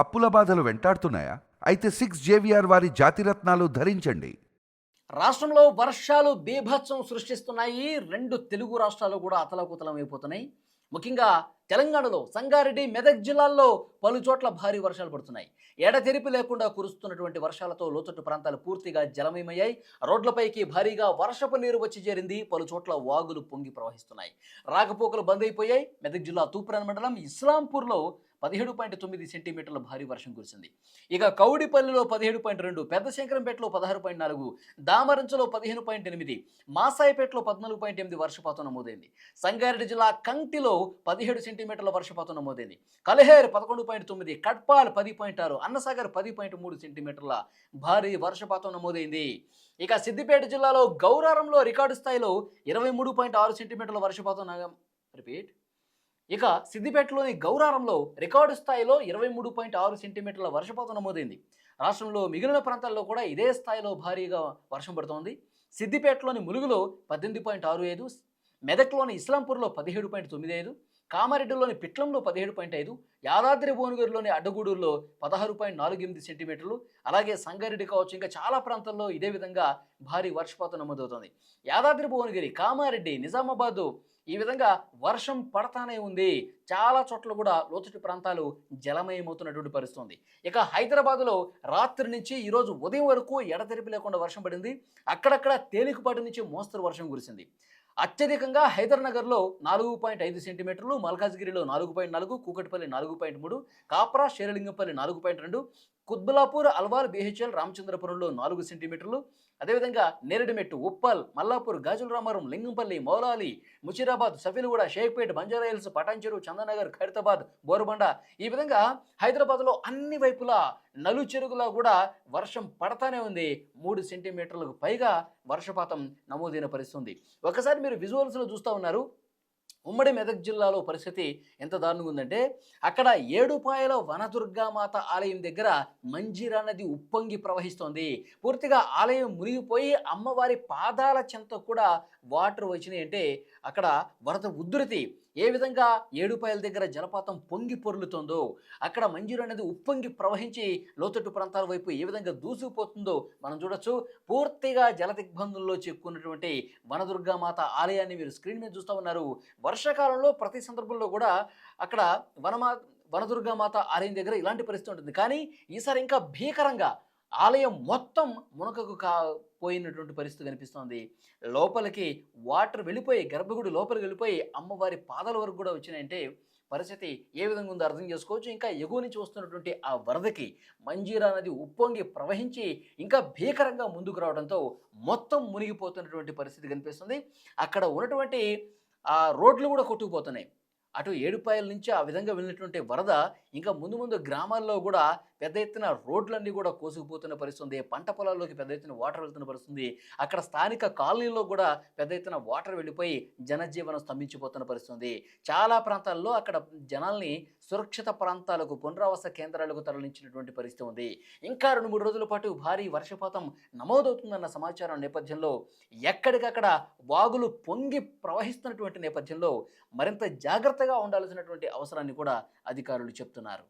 అప్పుల బాధలు వెంటాడుతున్నాయా? అయితే 6 JVR వారి జాతిరత్నాలు ధరించండి. రాష్ట్రంలో వర్షాలు బీభత్సం సృష్టిస్తున్నాయి. 2 తెలుగు రాష్ట్రాలు కూడా అతలాకుతలం అయిపోతున్నాయి. ముఖ్యంగా తెలంగాణలో సంగారెడ్డి, మెదక్ జిల్లాల్లో పలు చోట్ల భారీ వర్షాలు పడుతున్నాయి. ఎడతెరిపి లేకుండా కురుస్తున్నటువంటి వర్షాలతో లోతట్టు ప్రాంతాలు పూర్తిగా జలమయమయ్యాయి. రోడ్లపైకి భారీగా వర్షపు నీరు వచ్చి చేరింది. పలు చోట్ల వాగులు పొంగి ప్రవహిస్తున్నాయి. రాకపోకలు బంద్ అయిపోయాయి. మెదక్ జిల్లా తూప్రాన్ మండలం ఇస్లాంపూర్లో 17.9 సెంటీమీటర్ల భారీ వర్షం కురిసింది. ఇక కౌడిపల్లిలో 17.2, పెద్ద శంకరంపేటలో 16.4, దామరంచలో 15.8, మాసాయిపేటలో 14.8 వర్షపాతం నమోదైంది. సంగారెడ్డి జిల్లా కంటిలో 17 సెంటీమీటర్ల వర్షపాతం నమోదైంది. కలహేర్ 11.9, కట్పాల్ 10.6, అన్నసాగర్ 10.3 సెంటీమీటర్ల భారీ వర్షపాతం నమోదైంది. ఇక సిద్దిపేట జిల్లాలో గౌరారంలో రికార్డు స్థాయిలో 23.6 సెంటీమీటర్ల వర్షపాతం రిపీట్ ఇక సిద్దిపేటలోని గౌరారంలో రికార్డు స్థాయిలో 23.6 సెంటీమీటర్ల వర్షపాతం నమోదైంది. రాష్ట్రంలో మిగిలిన ప్రాంతాల్లో కూడా ఇదే స్థాయిలో భారీగా వర్షం పడుతోంది. సిద్దిపేటలోని ములుగులో 18.65, మెదక్లోని ఇస్లాంపూర్లో 17.95, కామారెడ్డిలోని పిట్లంలో 17.5, యాదాద్రి భువనగిరిలోని అడ్డగూడూరులో 16.48 సెంటీమీటర్లు, అలాగే సంగారెడ్డి కావచ్చు, ఇంకా చాలా ప్రాంతాల్లో ఇదే విధంగా భారీ వర్షపాతం నమోదవుతోంది. యాదాద్రి భువనగిరి, కామారెడ్డి, నిజామాబాద్ ఈ విధంగా వర్షం పడతానే ఉంది. చాలా చోట్ల కూడా లోతట్టు ప్రాంతాలు జలమయమవుతున్నటువంటి పరిస్థితి ఉంది. ఇక హైదరాబాదులో రాత్రి నుంచి ఈరోజు ఉదయం వరకు ఎడతెరిపి లేకుండా వర్షం పడింది. అక్కడక్కడ తేలికపాటి నుంచి మోస్తరు వర్షం కురిసింది. అత్యధికంగా హైదర్ నగర్లో 4.5 సెంటీమీటర్లు, మల్కాజ్గిరిలో 4.4, కూకట్పల్లి 4.3, కాప్రా, షేరలింగంపల్లి 4.2, కుత్బులాపూర్, అల్వాల్, బిహెచ్ఎల్, రామచంద్రపురంలో 4 సెంటీమీటర్లు, అదేవిధంగా నేరేడుమెట్టు, ఉప్పల్, మల్లాపూర్, గాజుల రామారం, లింగంపల్లి, మౌలాలి, ముషీరాబాద్, సఫీలుగూడ, షేక్పేట్, బంజారాహిల్స్, పటాన్చెరు, చందనగర్, ఖైరతాబాద్, బోరుబండ ఈ విధంగా హైదరాబాద్లో అన్ని వైపులా నలుచెరుగులా కూడా వర్షం పడతానే ఉంది. 3 సెంటీమీటర్లకు పైగా వర్షపాతం నమోదైన పరిస్థితి ఉంది. ఒకసారి మీరు విజువల్స్లో చూస్తూ ఉన్నారు. ఉమ్మడి మెదక్ జిల్లాలో పరిస్థితి ఎంత దారుణంగా ఉందంటే, అక్కడ ఏడుపాయల వనదుర్గామాత ఆలయం దగ్గర మంజీరా నది ఉప్పొంగి ప్రవహిస్తోంది. పూర్తిగా ఆలయం మునిగిపోయి అమ్మవారి పాదాల చెంత కూడా వాటర్ వచ్చినాయి. అంటే అక్కడ వరద ఉధృతి ఏ విధంగా ఏడుపాయల దగ్గర జలపాతం పొంగి పొర్లుతోందో, అక్కడ మంజీరా నది ఉప్పొంగి ప్రవహించి లోతట్టు ప్రాంతాల వైపు ఏ విధంగా దూసుకుపోతుందో మనం చూడొచ్చు. పూర్తిగా జల దిగ్బంధంలో చిక్కున్నటువంటి వనదుర్గామాత ఆలయాన్ని మీరు స్క్రీన్ మీద చూస్తూ ఉన్నారు. వర్షాకాలంలో ప్రతి సందర్భంలో కూడా అక్కడ వనదుర్గామాత ఆలయం దగ్గర ఇలాంటి పరిస్థితి ఉంటుంది. కానీ ఈసారి ఇంకా భీకరంగా ఆలయం మొత్తం మునకకు పోయినటువంటి పరిస్థితి కనిపిస్తోంది. లోపలికి వాటర్ వెళ్ళిపోయి, గర్భగుడి లోపలికి వెళ్ళిపోయి అమ్మవారి పాదాల వరకు కూడా వచ్చినాయంటే పరిస్థితి ఏ విధంగా ఉందో అర్థం చేసుకోవచ్చు. ఇంకా ఎగువ నుంచి వస్తున్నటువంటి ఆ వరదకి మంజీరా నది ఉప్పొంగి ప్రవహించి ఇంకా భీకరంగా ముందుకు రావడంతో మొత్తం మునిగిపోతున్నటువంటి పరిస్థితి కనిపిస్తుంది. అక్కడ ఉన్నటువంటి ఆ రోడ్లు కూడా కొట్టుకుపోతున్నాయి. అటు ఏడుపాయల నుంచి ఆ విధంగా వెళ్ళినటువంటి వరద ఇంకా ముందు ముందు గ్రామాల్లో కూడా పెద్ద ఎత్తున రోడ్లన్నీ కూడా కోసుకుపోతున్న పరిస్థితుంది. పంట పొలాల్లోకి పెద్ద ఎత్తున వాటర్ వెళ్తున్న పరిస్థితుంది. అక్కడ స్థానిక కాలనీల్లో కూడా పెద్ద ఎత్తున వాటర్ వెళ్ళిపోయి జనజీవనం స్తంభించిపోతున్న పరిస్థితుంది. చాలా ప్రాంతాల్లో అక్కడ జనాల్ని సురక్షిత ప్రాంతాలకు, పునరావాస కేంద్రాలకు తరలించినటువంటి పరిస్థితి ఉంది. ఇంకా 2-3 రోజుల పాటు భారీ వర్షపాతం నమోదవుతుందన్న సమాచారం నేపథ్యంలో ఎక్కడికక్కడ వాగులు పొంగి ప్రవహిస్తున్నటువంటి నేపథ్యంలో మరింత జాగ్రత్తగా ఉండాల్సినటువంటి అవసరాన్ని కూడా అధికారులు చెప్తున్నారు.